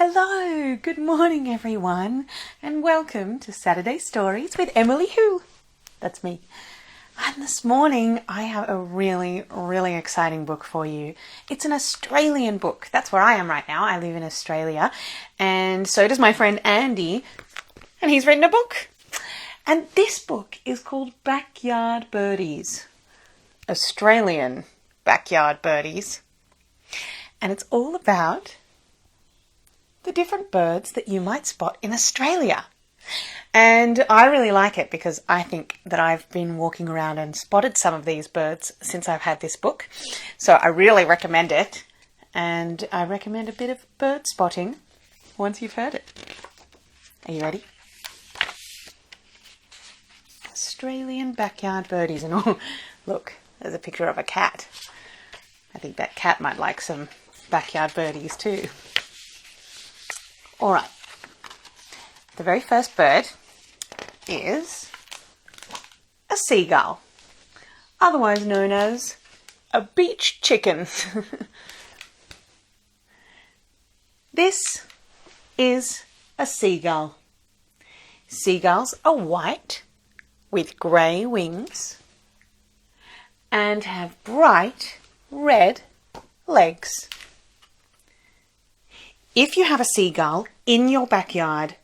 Hello, good morning everyone, and welcome to Saturday Stories with Emily Who. That's me. And this morning I have a really exciting book for you. It's an Australian book. That's where I am right now. I live in Australia, and so does my friend Andy, and he's written a book. And this book is called Backyard Birdies. Australian Backyard Birdies. And it's all about the different birds that you might spot in Australia. And I really like it because I think that I've been walking around and spotted some of these birds since I've had this book. So I really recommend it. And I recommend a bit of bird spotting once you've heard it. Are you ready? Australian Backyard Birdies. And oh, look, there's a picture of a cat. I think that cat might like some backyard birdies too. All right, the very first bird is a seagull, otherwise known as a beach chicken. This is a seagull. Seagulls are white with grey wings and have bright red legs. If you have a seagull in your backyard,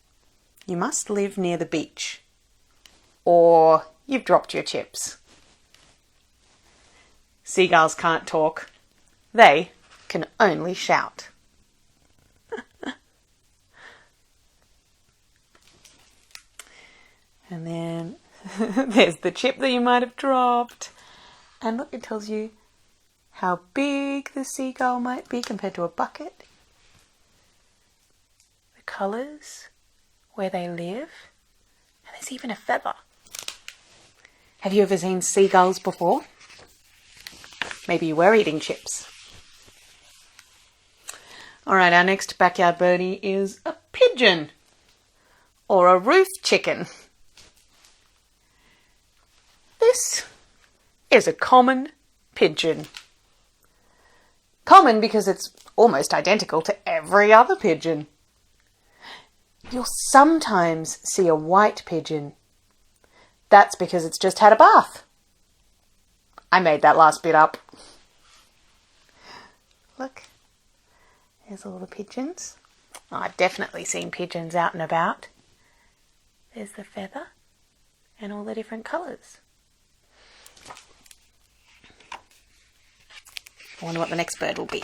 you must live near the beach, or you've dropped your chips. Seagulls can't talk. They can only shout. And then there's the chip that you might have dropped. And look, it tells you how big the seagull might be compared to a bucket. Colours, where they live, and there's even a feather. Have you ever seen seagulls before? Maybe you were eating chips. Alright, our next backyard birdie is a pigeon, or a roof chicken. This is a common pigeon. Common because it's almost identical to every other pigeon. You'll sometimes see a white pigeon. That's because it's just had a bath. I made that last bit up. Look, there's all the pigeons. I've definitely seen pigeons out and about. There's the feather and all the different colours. I wonder what the next bird will be.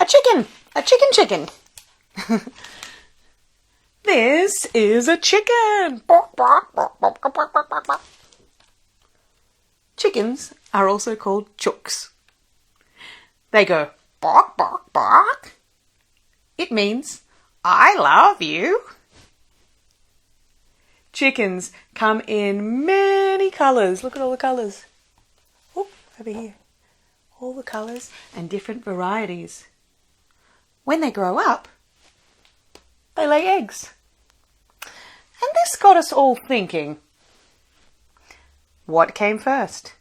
A chicken! A chicken! This is a chicken. Chickens are also called chooks. They go bark, bark, bark. It means I love you. Chickens come in many colours. Look at all the colours. Oh, over here. All the colours and different varieties. When they grow up, they lay eggs. And this got us all thinking. What came first?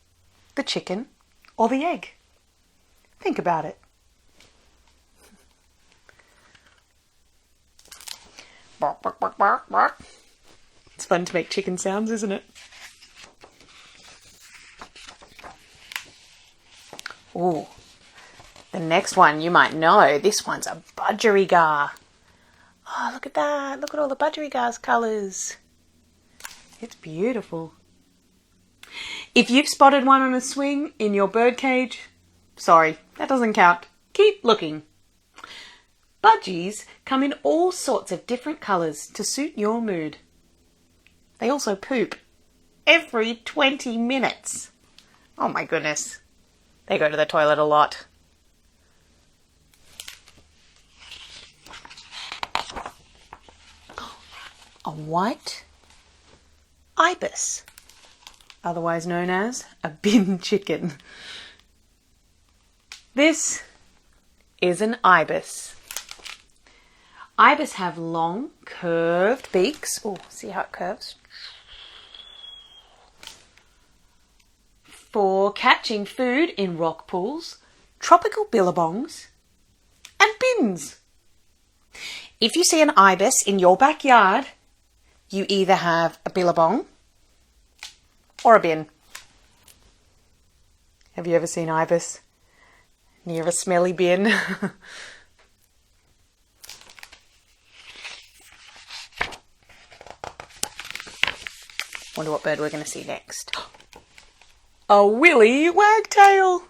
The chicken or the egg? Think about it. Bark, bark, bark, bark, bark. It's fun to make chicken sounds, isn't it? Ooh. The next one you might know. This one's a budgerigar. Oh, look at that. Look at all the budgerigar's colours. It's beautiful. If you've spotted one on a swing in your birdcage, sorry, that doesn't count. Keep looking. Budgies come in all sorts of different colours to suit your mood. They also poop every 20 minutes. Oh my goodness. They go to the toilet a lot. A white ibis, otherwise known as a bin chicken. This is an ibis. Ibis have long, curved beaks. Oh, see how it curves? For catching food in rock pools, tropical billabongs, and bins. If you see an ibis in your backyard, you either have a billabong or a bin. Have you ever seen ibis near a smelly bin? Wonder what bird we're going to see next. A Willy Wagtail.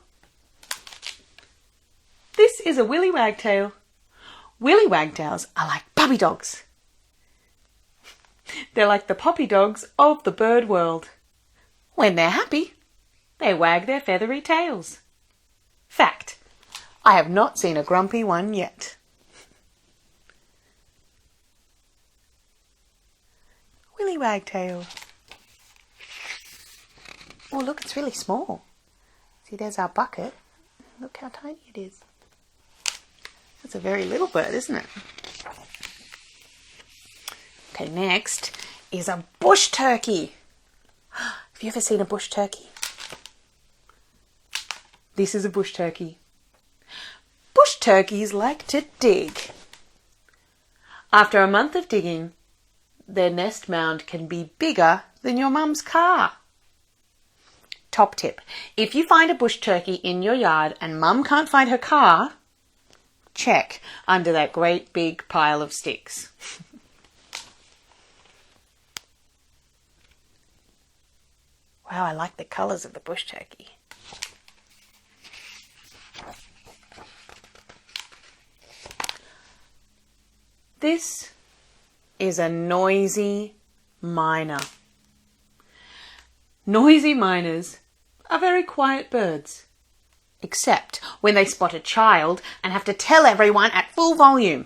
This is a Willy Wagtail. Willy Wagtails are like puppy dogs. They're like the puppy dogs of the bird world. When they're happy, they wag their feathery tails. Fact, I have not seen a grumpy one yet. Willy Wagtail. Oh, look, it's really small. See, there's our bucket. Look how tiny it is. That's a very little bird, isn't it? Okay, next is a bush turkey. Have you ever seen a bush turkey? This is a bush turkey. Bush turkeys like to dig. After a month of digging, their nest mound can be bigger than your mum's car. Top tip, if you find a bush turkey in your yard and mum can't find her car, check under that great big pile of sticks. Wow, I like the colours of the bush turkey. This is a noisy miner. Noisy miners are very quiet birds, except when they spot a child and have to tell everyone at full volume.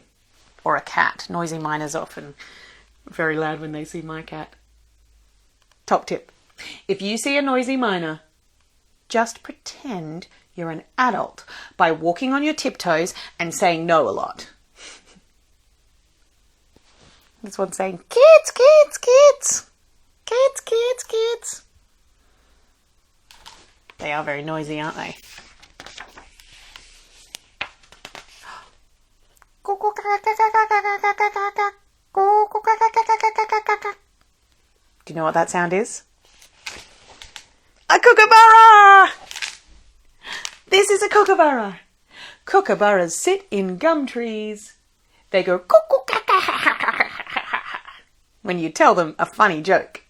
Or a cat. Noisy miners are often very loud when they see my cat. Top tip. If you see a noisy miner, just pretend you're an adult by walking on your tiptoes and saying no a lot. This one's saying, kids, kids, kids, kids, kids, kids. They are very noisy, aren't they? Do you know what that sound is? A kookaburra! This is a kookaburra. Kookaburras sit in gum trees. They go when you tell them a funny joke.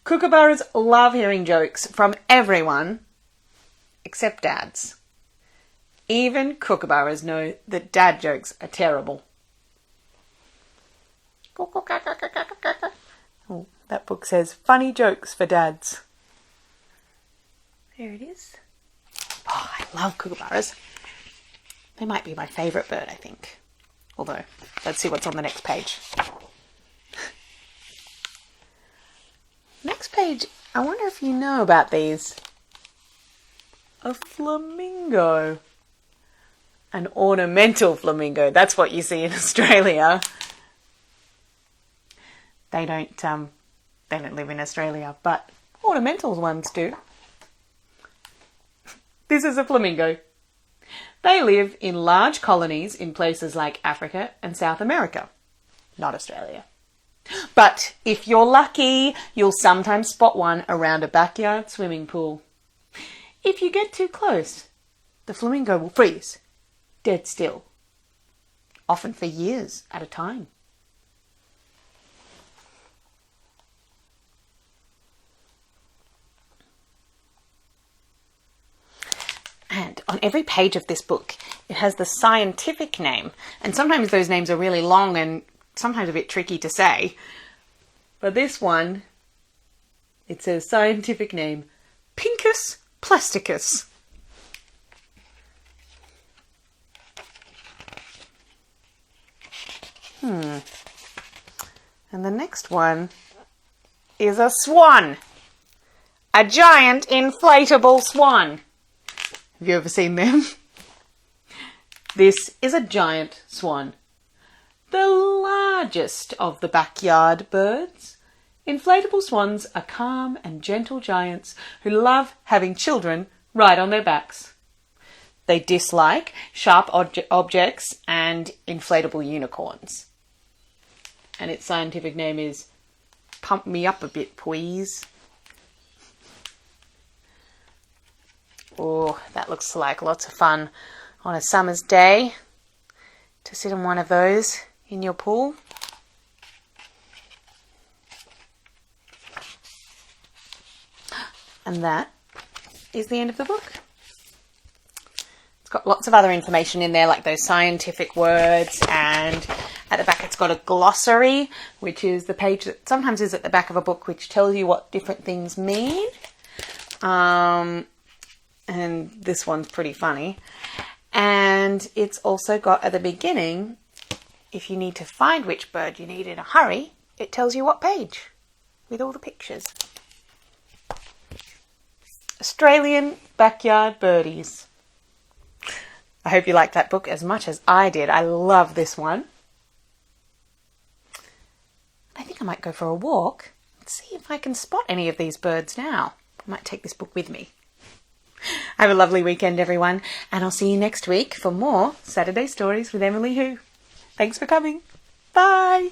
Kookaburras love hearing jokes from everyone except dads. Even kookaburras know that dad jokes are terrible. Oh, that book says funny jokes for dads. There it is. Oh, I love kookaburras. They might be my favourite bird, I think. Although, let's see what's on the next page. Next page, I wonder if you know about these. A flamingo. An ornamental flamingo. That's what you see in Australia. They don't live in Australia, but ornamental ones do. This is a flamingo. They live in large colonies in places like Africa and South America, not Australia. But if you're lucky, you'll sometimes spot one around a backyard swimming pool. If you get too close, the flamingo will freeze, dead still, often for years at a time. And on every page of this book, it has the scientific name. And sometimes those names are really long and sometimes a bit tricky to say. But this one, it says scientific name, Pincus plasticus. And the next one is a swan. A giant inflatable swan. Have you ever seen them? This is a giant swan. The largest of the backyard birds. Inflatable swans are calm and gentle giants who love having children ride on their backs. They dislike sharp objects and inflatable unicorns. And its scientific name is Pump Me Up a Bit, Please. Oh, that looks like lots of fun on a summer's day to sit in one of those in your pool. And that is the end of the book. It's got lots of other information in there, like those scientific words, and at the back it's got a glossary, which is the page that sometimes is at the back of a book, which tells you what different things mean. And this one's pretty funny. And it's also got at the beginning, if you need to find which bird you need in a hurry, it tells you what page with all the pictures. Australian Backyard Birdies. I hope you liked that book as much as I did. I love this one. I think I might go for a walk and see if I can spot any of these birds now. I might take this book with me. Have a lovely weekend, everyone, and I'll see you next week for more Saturday Stories with Emily Who. Thanks for coming. Bye.